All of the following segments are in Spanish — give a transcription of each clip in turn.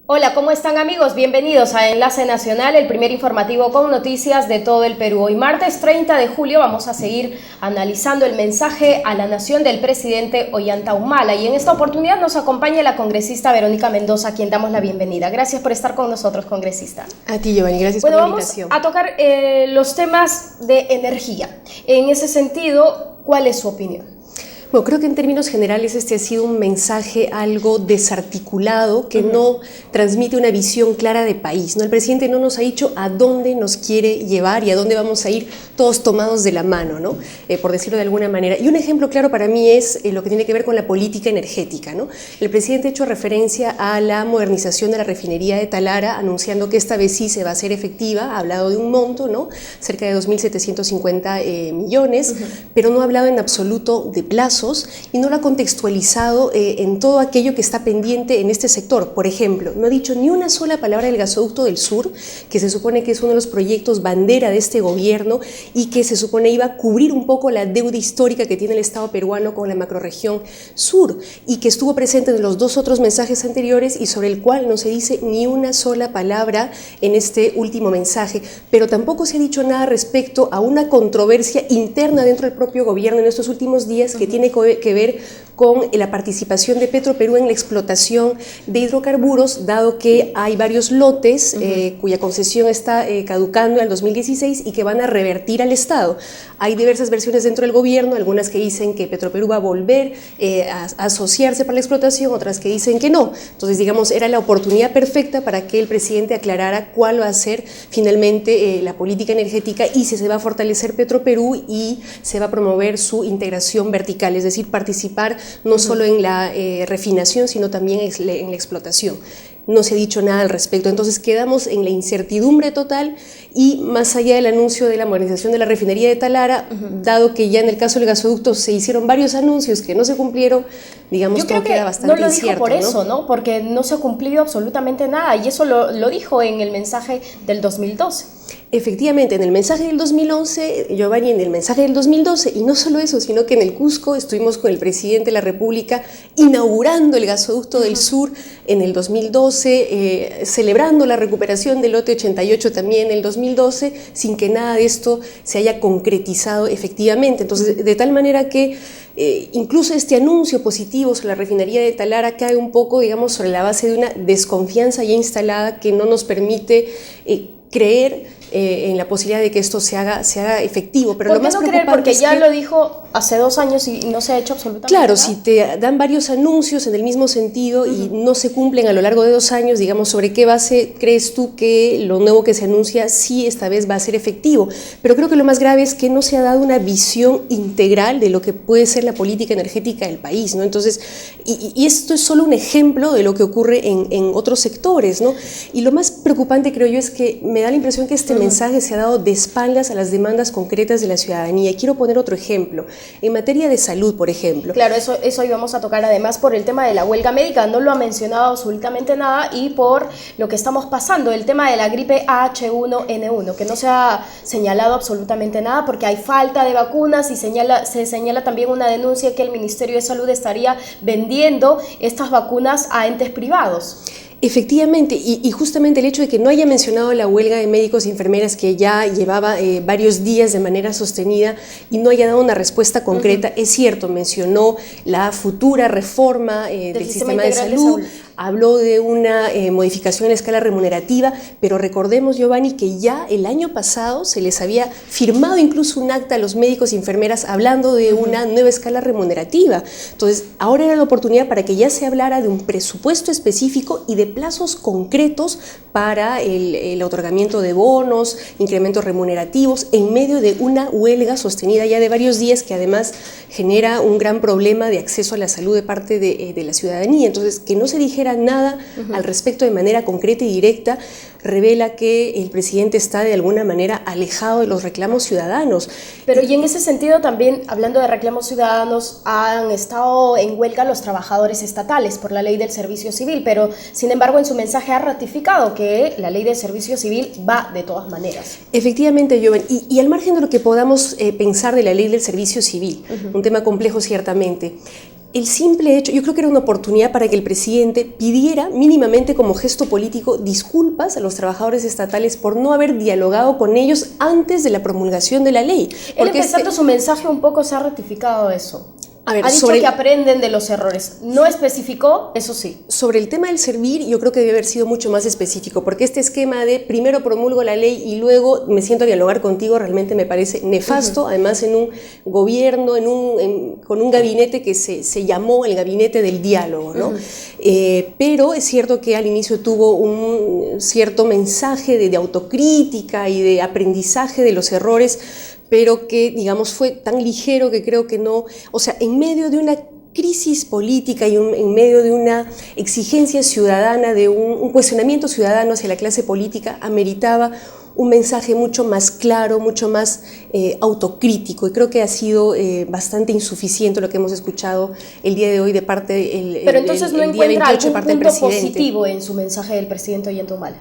Hola, ¿cómo están amigos? Bienvenidos a Enlace Nacional, el primer informativo con noticias de todo el Perú. Hoy martes 30 de julio vamos a seguir analizando el mensaje a la nación del presidente Ollanta Humala y en esta oportunidad nos acompaña la congresista Verónica Mendoza, a quien damos la bienvenida. Gracias por estar con nosotros, congresista. A ti, Giovanni, gracias por la invitación. Vamos a tocar los temas de energía. En ese sentido, ¿cuál es su opinión? Bueno, creo que en términos generales este ha sido un mensaje algo desarticulado que no transmite una visión clara de país, ¿no? El presidente no nos ha dicho a dónde nos quiere llevar y a dónde vamos a ir todos tomados de la mano, ¿no? Por decirlo de alguna manera. Y un ejemplo claro para mí es lo que tiene que ver con la política energética, ¿no? El presidente ha hecho referencia a la modernización de la refinería de Talara, anunciando que esta vez sí se va a hacer efectiva. Ha hablado de un monto, ¿no? Cerca de 2.750 millones, pero no ha hablado en absoluto de plazos y no lo ha contextualizado en todo aquello que está pendiente en este sector. Por ejemplo, no ha dicho ni una sola palabra del gasoducto del sur, que se supone que es uno de los proyectos bandera de este gobierno y que se supone iba a cubrir un poco la deuda histórica que tiene el Estado peruano con la macrorregión sur y que estuvo presente en los dos otros mensajes anteriores y sobre el cual no se dice ni una sola palabra en este último mensaje, pero tampoco se ha dicho nada respecto a una controversia interna dentro del propio gobierno en estos últimos días que tiene que ver con la participación de Petroperú en la explotación de hidrocarburos, dado que hay varios lotes cuya concesión está caducando en el 2016 y que van a revertir al Estado. Hay diversas versiones dentro del gobierno, algunas que dicen que Petroperú va a volver a asociarse para la explotación, otras que dicen que no. Entonces, digamos, era la oportunidad perfecta para que el presidente aclarara cuál va a ser finalmente la política energética y si se va a fortalecer Petroperú y se va a promover su integración vertical, es decir, participar no solo en la refinación, sino también en la explotación. No se ha dicho nada al respecto, entonces quedamos en la incertidumbre total y más allá del anuncio de la modernización de la refinería de Talara, dado que ya en el caso del gasoducto se hicieron varios anuncios que no se cumplieron, digamos, todo queda bastante incierto. No lo dijo por eso, ¿no? Porque no se ha cumplido absolutamente nada y eso lo dijo en el mensaje del 2012. Efectivamente, en el mensaje del 2011, Giovanni, en el mensaje del 2012, y no solo eso, sino que en el Cusco estuvimos con el presidente de la República inaugurando el gasoducto del sur en el 2012, celebrando la recuperación del lote 88 también en el 2012, sin que nada de esto se haya concretizado efectivamente. Entonces, de tal manera que incluso este anuncio positivo sobre la refinería de Talara cae un poco, digamos, sobre la base de una desconfianza ya instalada que no nos permite creer en la posibilidad de que esto se haga efectivo. Pero ¿Por lo más qué no creer? Porque ya lo dijo hace 2 años y no se ha hecho absolutamente nada. Claro, si te dan varios anuncios en el mismo sentido y no se cumplen a lo largo de 2 años, digamos, ¿sobre qué base crees tú que lo nuevo que se anuncia sí esta vez va a ser efectivo? Pero creo que lo más grave es que no se ha dado una visión integral de lo que puede ser la política energética del país, ¿no? Entonces, y esto es solo un ejemplo de lo que ocurre en otros sectores, ¿no? Y lo más preocupante, creo yo, es que me da la impresión que este mensaje se ha dado de espaldas a las demandas concretas de la ciudadanía. Y quiero poner otro ejemplo. En materia de salud, por ejemplo. Claro, eso íbamos a tocar además por el tema de la huelga médica. No lo ha mencionado absolutamente nada y por lo que estamos pasando, el tema de la gripe H1N1, que no se ha señalado absolutamente nada porque hay falta de vacunas y se señala también una denuncia que el Ministerio de Salud estaría vendiendo estas vacunas a entes privados. Efectivamente, y justamente el hecho de que no haya mencionado la huelga de médicos y enfermeras que ya llevaba varios días de manera sostenida y no haya dado una respuesta concreta, es cierto, mencionó la futura reforma del sistema de salud, habló de una modificación en la escala remunerativa, pero recordemos, Giovanni, que ya el año pasado se les había firmado incluso un acta a los médicos y enfermeras hablando de una nueva escala remunerativa. Entonces, ahora era la oportunidad para que ya se hablara de un presupuesto específico y de plazos concretos para el otorgamiento de bonos, incrementos remunerativos, en medio de una huelga sostenida ya de varios días que además genera un gran problema de acceso a la salud de parte de la ciudadanía. Entonces, que no se dijera nada al respecto de manera concreta y directa revela que el presidente está de alguna manera alejado de los reclamos ciudadanos. Pero y en ese sentido también, hablando de reclamos ciudadanos, han estado en huelga los trabajadores estatales por la ley del servicio civil, pero sin embargo en su mensaje ha ratificado que la ley del servicio civil va de todas maneras. Efectivamente, Joven, y al margen de lo que podamos pensar de la ley del servicio civil, un tema complejo ciertamente, el simple hecho, yo creo que era una oportunidad para que el presidente pidiera mínimamente como gesto político disculpas a los trabajadores estatales por no haber dialogado con ellos antes de la promulgación de la ley. Él, empezando su mensaje, un poco se ha ratificado eso. A ver, ha dicho que aprenden de los errores. No especificó, eso sí. Sobre el tema del servir, yo creo que debe haber sido mucho más específico, porque este esquema de primero promulgo la ley y luego me siento a dialogar contigo realmente me parece nefasto, además en un gobierno, con un gabinete que se llamó el gabinete del diálogo, ¿no? Pero es cierto que al inicio tuvo un cierto mensaje de autocrítica y de aprendizaje de los errores, pero que, digamos, fue tan ligero que creo que no, o sea, en medio de una crisis política y en medio de una exigencia ciudadana, de un cuestionamiento ciudadano hacia la clase política, ameritaba un mensaje mucho más claro, mucho más autocrítico, y creo que ha sido bastante insuficiente lo que hemos escuchado el día de hoy de parte Pero entonces no encuentra algún punto presidente. Positivo en su mensaje del presidente Ollanta Humala.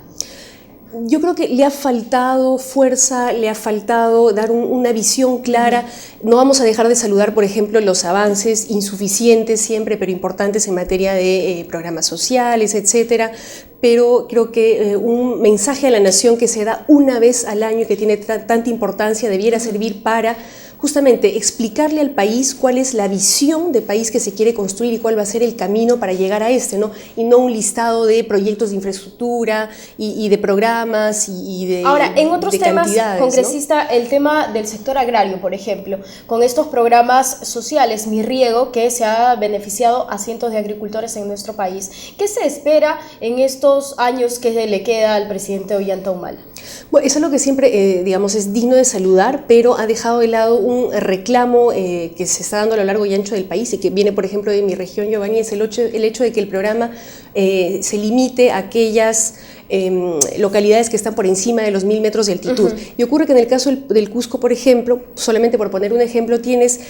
Yo creo que le ha faltado fuerza, le ha faltado dar una visión clara. No vamos a dejar de saludar, por ejemplo, los avances insuficientes siempre, pero importantes en materia de programas sociales, etcétera. Pero creo que un mensaje a la nación que se da una vez al año y que tiene tanta importancia debiera servir para justamente explicarle al país cuál es la visión de país que se quiere construir y cuál va a ser el camino para llegar a ¿no? Y no un listado de proyectos de infraestructura y de programas y de Ahora, en otros temas, congresista, ¿no? El tema del sector agrario, por ejemplo, con estos programas sociales, Mi Riego, que se ha beneficiado a cientos de agricultores en nuestro país. ¿Qué se espera en estos años que le queda al presidente Ollanta Humala? Bueno, eso es lo que siempre, digamos, es digno de saludar, pero ha dejado de lado un reclamo que se está dando a lo largo y ancho del país y que viene, por ejemplo, de mi región, Giovanni, es el hecho de que el programa se limite a aquellas localidades que están por encima de los 1000 metros de altitud. Y ocurre que en el caso del Cusco, por ejemplo, solamente por poner un ejemplo, tienes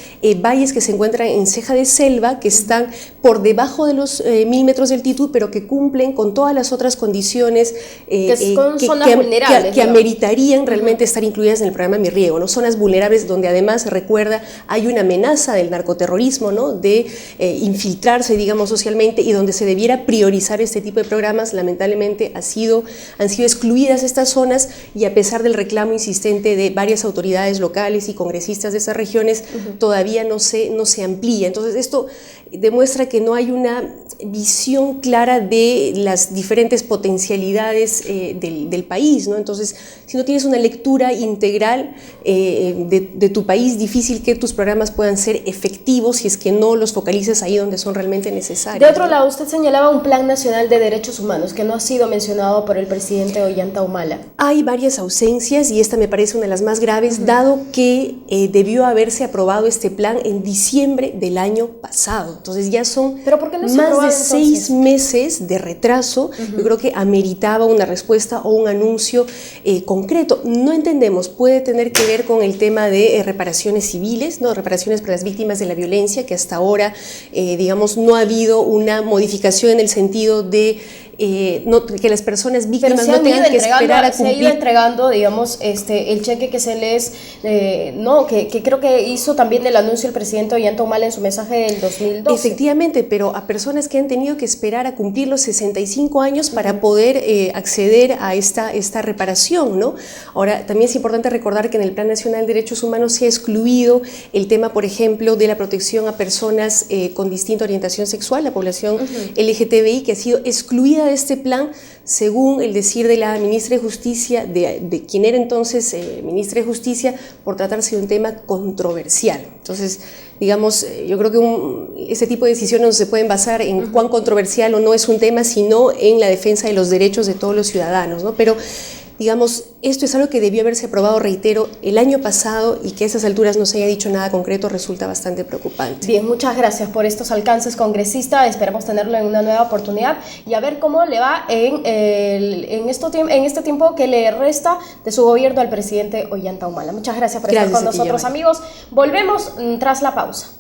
valles que se encuentran en ceja de selva, que están por debajo de los 1000 metros de altitud, pero que cumplen con todas las otras condiciones que ameritarían realmente estar incluidas en el programa Mi Riego, ¿no? Zonas vulnerables donde además, recuerda, hay una amenaza del narcoterrorismo, ¿no? De infiltrarse, digamos, socialmente, y donde se debiera priorizar este tipo de programas. Lamentablemente han sido excluidas estas zonas, y a pesar del reclamo insistente de varias autoridades locales y congresistas de esas regiones, todavía no se amplía. Entonces esto demuestra que no hay una visión clara de las diferentes potencialidades del país, ¿no? Entonces, si no tienes una lectura integral de tu país, difícil que tus programas puedan ser efectivos si es que no los focalizas ahí donde son realmente necesarios. De otro lado, usted señalaba un Plan Nacional de Derechos Humanos que no ha sido mencionado por el presidente Ollanta Humala. Hay varias ausencias, y esta me parece una de las más graves, dado que debió haberse aprobado este plan en diciembre del año pasado. Entonces ya son más de 6 meses de retraso. Yo creo que ameritaba una respuesta o un anuncio concreto. No entendemos, puede tener que ver con el tema de reparaciones civiles, ¿no? Reparaciones para las víctimas de la violencia, que hasta ahora, digamos, no ha habido una modificación en el sentido de que las personas víctimas no tengan que esperar a cumplir. Se ha ido entregando, digamos, el cheque que se les, que creo que hizo también el anuncio el presidente Ollanta Humala en su mensaje del 2012. Efectivamente, pero a personas que han tenido que esperar a cumplir los 65 años para poder acceder a esta reparación, ¿no? Ahora, también es importante recordar que en el Plan Nacional de Derechos Humanos se ha excluido el tema, por ejemplo, de la protección a personas con distinta orientación sexual, la población LGTBI, que ha sido excluida de este plan, según el decir de la ministra de Justicia, de quien era entonces ministra de Justicia, por tratarse de un tema controversial. Entonces, digamos, yo creo que ese tipo de decisiones no se pueden basar en cuán controversial o no es un tema, sino en la defensa de los derechos de todos los ciudadanos, ¿no? Pero, digamos, esto es algo que debió haberse aprobado, reitero, el año pasado, y que a esas alturas no se haya dicho nada concreto resulta bastante preocupante. Bien, muchas gracias por estos alcances, congresista. Esperamos tenerlo en una nueva oportunidad y a ver cómo le va en este tiempo que le resta de su gobierno al presidente Ollanta Humala. Muchas gracias por estar con nosotros, amigos. Volvemos tras la pausa.